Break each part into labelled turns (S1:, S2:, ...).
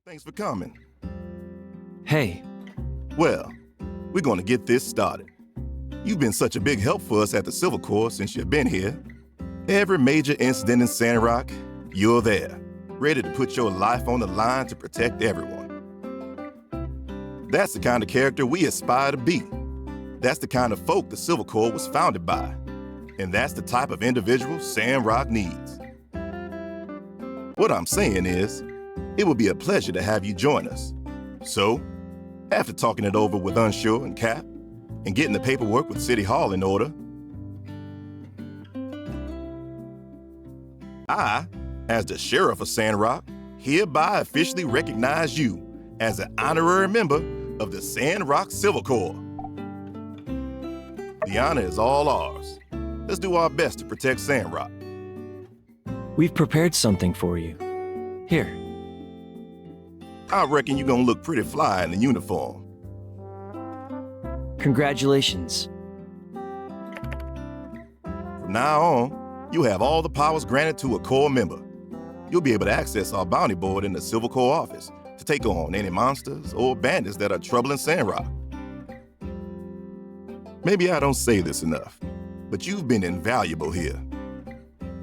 S1: Thanks for coming.
S2: Hey,
S1: Well, we're going to get this started. You've been such a big help for us at the Civil Corps since you've been here. Every major incident in Sandrock, you're there, ready to put your life on the line to protect everyone. That's the kind of character we aspire to be. That's the kind of folk the Civil Corps was founded by. And that's the type of individual Sandrock needs. What I'm saying is, it would be a pleasure to have you join us. So, after talking it over with Unsure and Cap, and getting the paperwork with City Hall in order, I, as the Sheriff of Sandrock, hereby officially recognize you as an honorary member of the Sandrock Civil Corps. The honor is all ours. Let's do our best to protect Sandrock.
S2: we've prepared something for you. Here,
S1: I reckon you're gonna look pretty fly in the uniform.
S2: congratulations.
S1: From now on, you have all the powers granted to a Corps member. You'll be able to access our bounty board in the Civil Corps office to take on any monsters or bandits that are troubling Sandrock. Maybe I don't say this enough, but you've been invaluable here.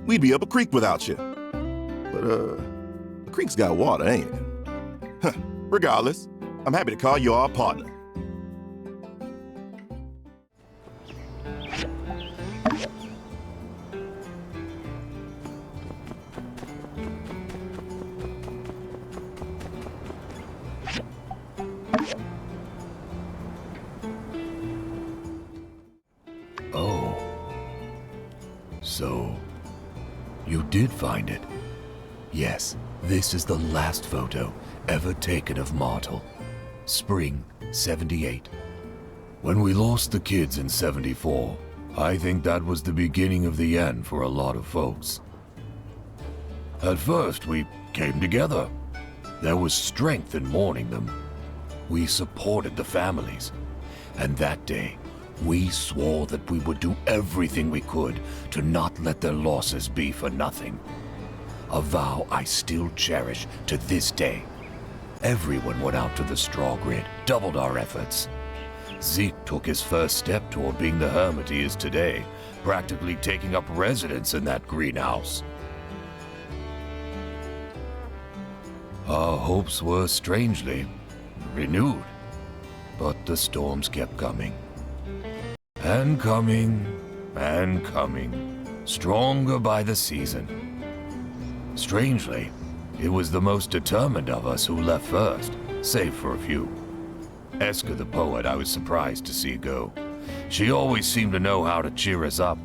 S1: We'd be up a creek without you. But, the creek's got water, ain't it? Huh. Regardless, I'm happy to call you our partner.
S3: Oh. So, you did find it? Yes, this is the last photo ever taken of Martel. Spring 78. When we lost the kids in 74, I think that was the beginning of the end for a lot of folks. At first, we came together. There was strength in mourning them. We supported the families. And that day, we swore that we would do everything we could to not let their losses be for nothing. A vow I still cherish to this day. Everyone went out to the straw grid, doubled our efforts. Zeke took his first step toward being the hermit he is today, practically taking up residence in that greenhouse. Our hopes were strangely renewed, but the storms kept coming. And coming, and coming, stronger by the season. Strangely, it was the most determined of us who left first, save for a few. Eska the poet I was surprised to see go. She always seemed to know how to cheer us up.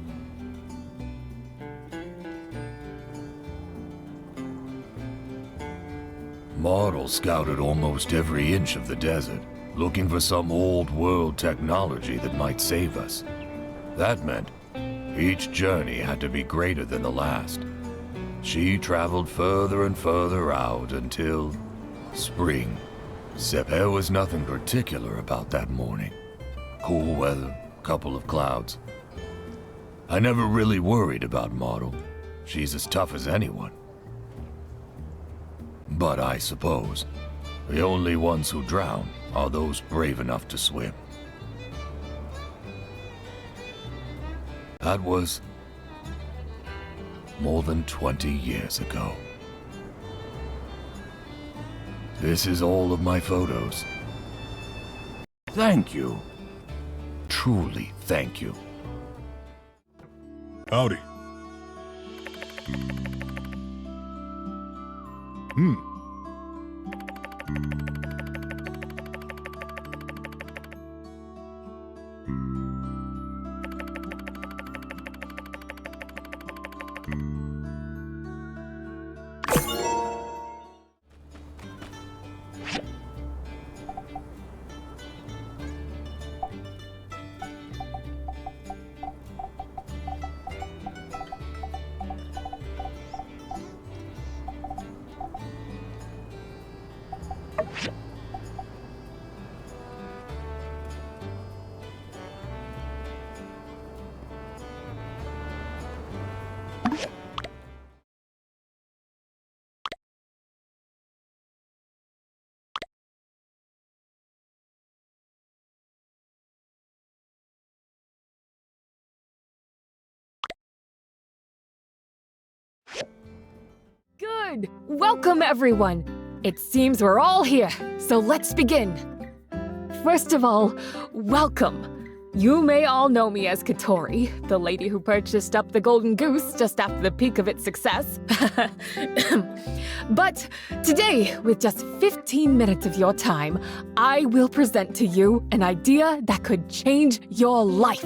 S3: Martel scouted almost every inch of the desert, looking for some old-world technology that might save us. That meant each journey had to be greater than the last. She traveled further and further out until spring. There was nothing particular about that morning. Cool weather, couple of clouds. I never really worried about Martel. She's as tough as anyone. But I suppose the only ones who drown are those brave enough to swim. That was more than 20 years ago. This is all of my photos. Thank you. Truly thank you.
S4: Howdy. Good! Welcome, everyone! It seems we're all here, so let's begin. First of all, welcome. You may all know me as Katori, the lady who purchased up the Golden Goose just after the peak of its success. But today, with just 15 minutes of your time, I will present to you an idea that could change your life.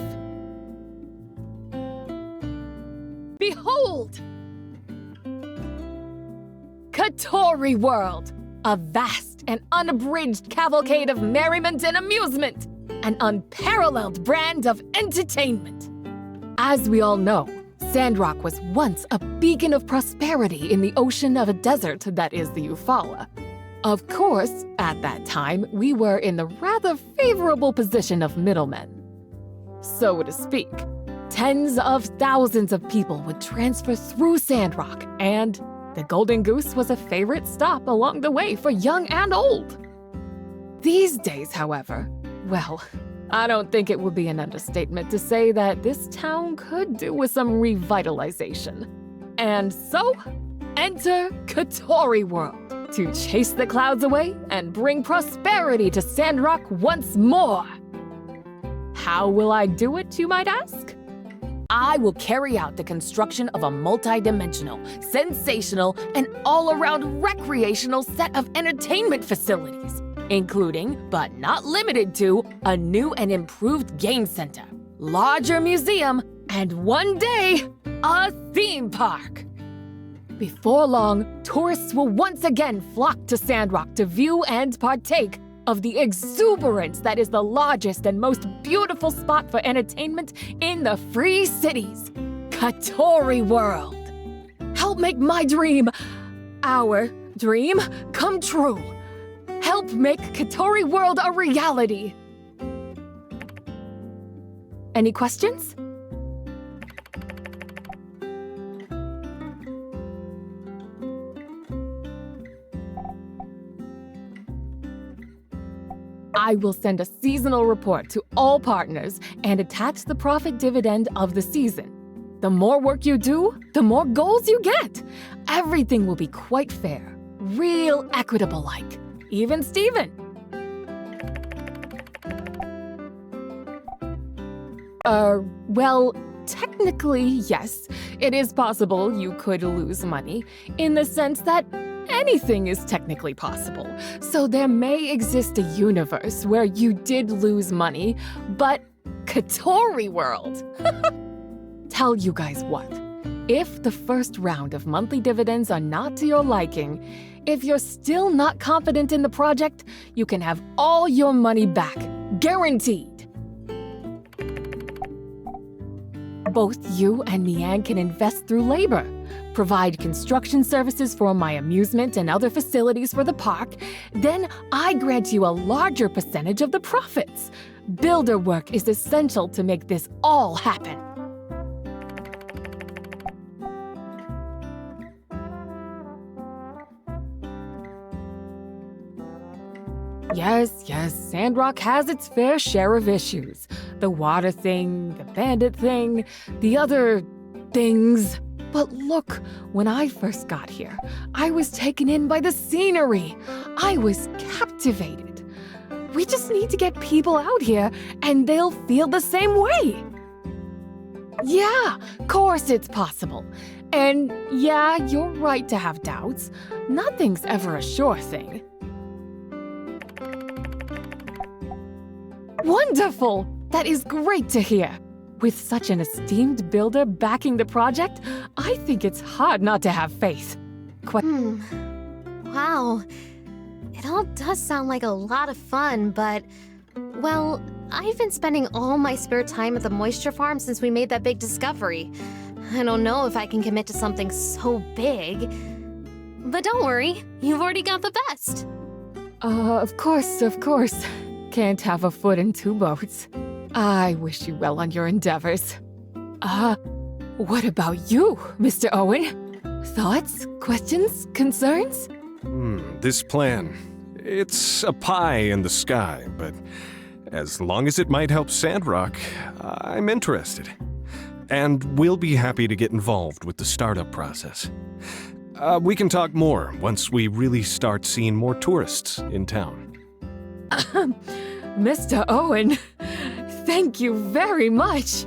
S4: Behold! Katori World, a vast and unabridged cavalcade of merriment and amusement, an unparalleled brand of entertainment. As we all know, Sandrock was once a beacon of prosperity in the ocean of a desert that is the Eufaula. Of course, at that time, we were in the rather favorable position of middlemen. So to speak, tens of thousands of people would transfer through Sandrock, and the Golden Goose was a favorite stop along the way for young and old. These days, however, well, I don't think it would be an understatement to say that this town could do with some revitalization. And so, enter Katori World to chase the clouds away and bring prosperity to Sandrock once more. How will I do it, you might ask? I will carry out the construction of a multi-dimensional, sensational, and all-around recreational set of entertainment facilities, including, but not limited to, a new and improved game center, larger museum, and one day, a theme park. Before long, tourists will once again flock to Sandrock to view and partake of the exuberance that is the largest and most beautiful spot for entertainment in the Free Cities, Katori World. Help make my dream, our dream, come true. Help make Katori World a reality. Any questions? I will send a seasonal report to all partners and attach the profit dividend of the season. The more work you do, the more goals you get. Everything will be quite fair, real equitable-like. Even Steven. Well, technically, yes. It is possible you could lose money, in the sense that anything is technically possible. So there may exist a universe where you did lose money, but Katori World. Tell you guys what, if the first round of monthly dividends are not to your liking, if you're still not confident in the project, you can have all your money back, guaranteed. Both you and Mian can invest through labor, provide construction services for my amusement and other facilities for the park, then I grant you a larger percentage of the profits. Builder work is essential to make this all happen. Yes, Sandrock has its fair share of issues. The water thing, the bandit thing, the other things. But look, when I first got here, I was taken in by the scenery. I was captivated. We just need to get people out here, and they'll feel the same way. Yeah, of course it's possible. And yeah, you're right to have doubts. Nothing's ever a sure thing. Wonderful! That is great to hear. With such an esteemed builder backing the project, I think it's hard not to have faith.
S5: Wow. It all does sound like a lot of fun, but, well, I've been spending all my spare time at the moisture farm since we made that big discovery. I don't know if I can commit to something so big. But don't worry, you've already got the best.
S4: Of course. Can't have a foot in two boats. I wish you well on your endeavors. What about you, Mr. Owen? Thoughts, questions, concerns?
S6: This plan, it's a pie in the sky, but as long as it might help Sandrock, I'm interested. And we'll be happy to get involved with the startup process. We can talk more once we really start seeing more tourists in town.
S4: Mr. Owen, thank you very much.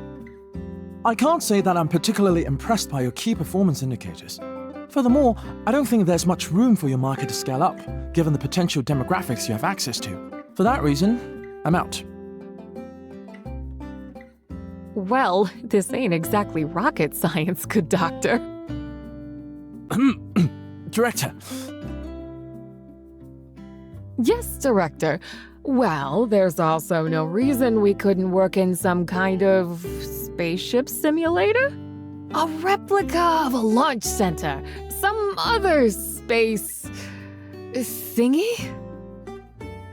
S7: I can't say that I'm particularly impressed by your key performance indicators. Furthermore, I don't think there's much room for your market to scale up, given the potential demographics you have access to. For that reason, I'm out.
S4: Well, this ain't exactly rocket science, good doctor.
S7: Director,
S4: Yes, Director. Well, there's also no reason we couldn't work in some kind of spaceship simulator? A replica of a launch center. Some other space thingy?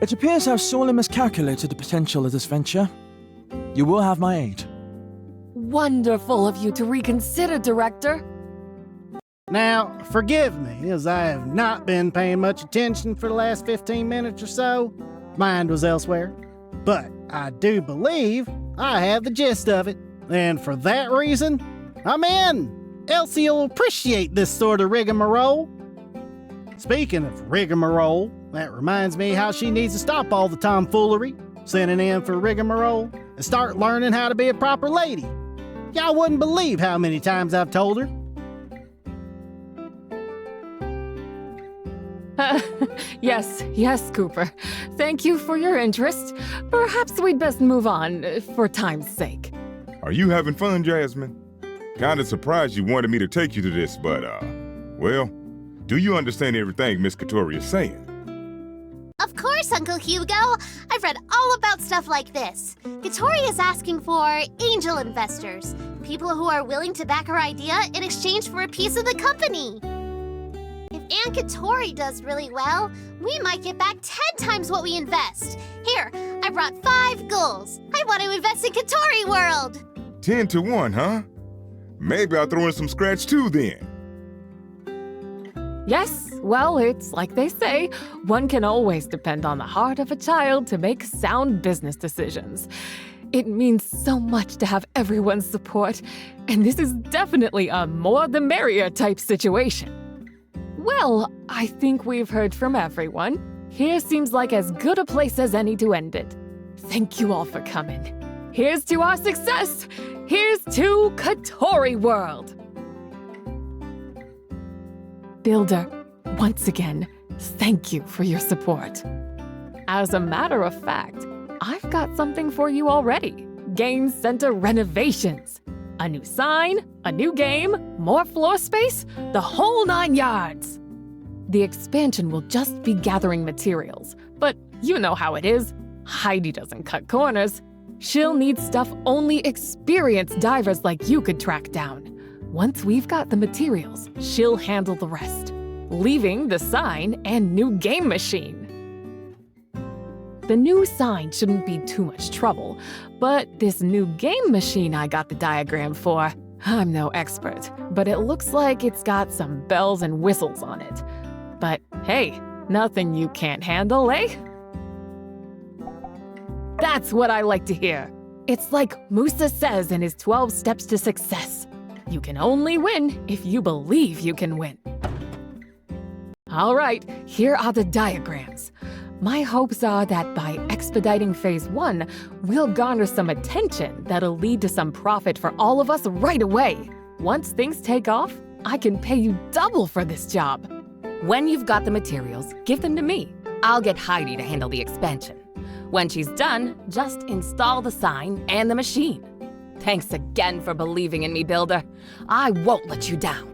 S7: it appears I've sorely miscalculated the potential of this venture. You will have my aid.
S4: Wonderful of you to reconsider, Director.
S8: Now, forgive me, as I have not been paying much attention for the last 15 minutes or so. Mind was elsewhere. But I do believe I have the gist of it. And for that reason, I'm in. Elsie will appreciate this sort of rigmarole. Speaking of rigmarole, that reminds me how she needs to stop all the tomfoolery, sending in for rigmarole, and start learning how to be a proper lady. Y'all wouldn't believe how many times I've told her.
S4: Yes, Cooper. Thank you for your interest. Perhaps we'd best move on, for time's sake.
S9: Are you having fun, Jasmine? Kinda surprised you wanted me to take you to this, but, well, do you understand everything Miss Katori is saying?
S5: Of course, Uncle Hugo. I've read all about stuff like this. Katori is asking for angel investors, people who are willing to back her idea in exchange for a piece of the company. If Aunt Katori does really well, we might get back 10 times what we invest. Here, I brought 5 goals. I want to invest in Katori World.
S9: 10 to 1, huh? Maybe I'll throw in some scratch too then.
S4: Yes, well, it's like they say, one can always depend on the heart of a child to make sound business decisions. It means so much to have everyone's support, and this is definitely a more the merrier type situation. Well, I think we've heard from everyone. Here seems like as good a place as any to end it. Thank you all for coming. Here's to our success! Here's to Katori World! Builder, once again, thank you for your support. As a matter of fact, I've got something for you already. Game Center renovations. A new sign, a new game, more floor space, the whole 9 yards. The expansion will just be gathering materials, but you know how it is. Heidi doesn't cut corners. She'll need stuff only experienced divers like you could track down. Once we've got the materials, she'll handle the rest, leaving the sign and new game machine. The new sign shouldn't be too much trouble, but this new game machine I got the diagram for, I'm no expert, but it looks like it's got some bells and whistles on it. But hey, nothing you can't handle, eh? That's what I like to hear. It's like Musa says in his 12 Steps to Success. You can only win if you believe you can win. All right, here are the diagrams. My hopes are that by expediting Phase 1, we'll garner some attention that'll lead to some profit for all of us right away. Once things take off, I can pay you double for this job. When you've got the materials, give them to me. I'll get Heidi to handle the expansion. When she's done, just install the sign and the machine. Thanks again for believing in me, Builder. I won't let you down.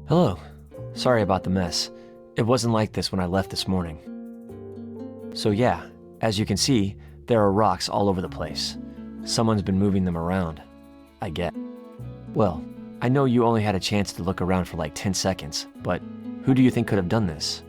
S2: Hello. Sorry about the mess. It wasn't like this when I left this morning. So yeah, as you can see, there are rocks all over the place. Someone's been moving them around. I get. Well, I know you only had a chance to look around for like 10 seconds, but who do you think could have done this?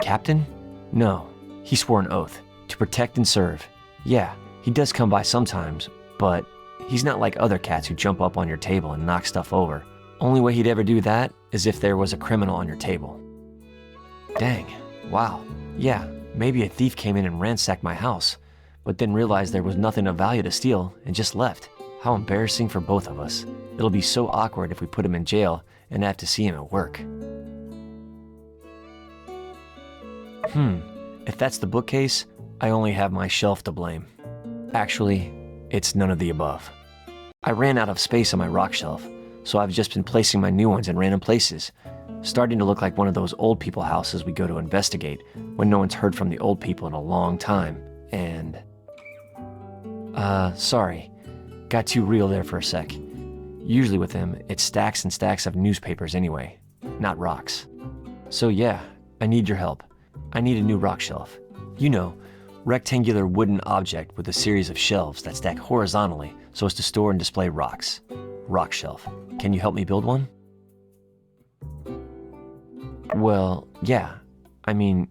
S2: Captain? No, he swore an oath. To protect and serve. Yeah, he does come by sometimes, but he's not like other cats who jump up on your table and knock stuff over. Only way he'd ever do that is if there was a criminal on your table. Dang, wow. Yeah, maybe a thief came in and ransacked my house, but then realized there was nothing of value to steal and just left. How embarrassing for both of us. It'll be so awkward if we put him in jail and have to see him at work. If that's the bookcase, I only have my shelf to blame. Actually, it's none of the above. I ran out of space on my rock shelf, so I've just been placing my new ones in random places, starting to look like one of those old people houses we go to investigate when no one's heard from the old people in a long time, and... sorry. Got too real there for a sec. Usually with them, it's stacks and stacks of newspapers anyway, not rocks. So yeah, I need your help. I need a new rock shelf. You know, rectangular wooden object with a series of shelves that stack horizontally so as to store and display rocks. Rock shelf. Can you help me build one? Well, yeah. I mean,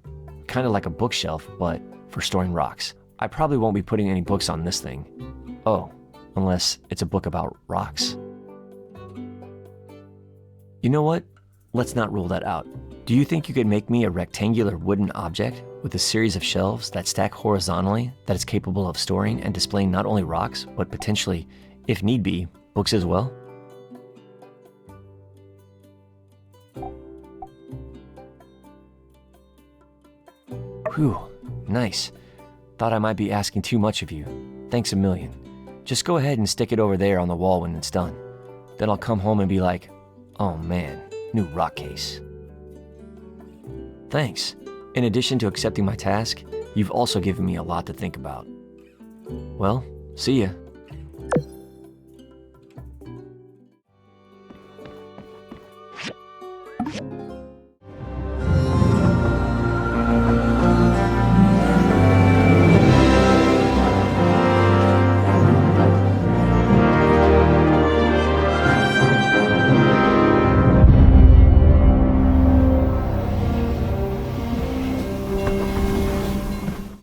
S2: kind of like a bookshelf, but for storing rocks. I probably won't be putting any books on this thing. Oh, unless it's a book about rocks. You know what? Let's not rule that out. Do you think you could make me a rectangular wooden object with a series of shelves that stack horizontally that is capable of storing and displaying not only rocks, but potentially, if need be, books as well? Whew, nice. Thought I might be asking too much of you. Thanks a million. Just go ahead and stick it over there on the wall when it's done. Then I'll come home and be like, oh man, new rock case. Thanks. In addition to accepting my task, you've also given me a lot to think about. Well, see ya.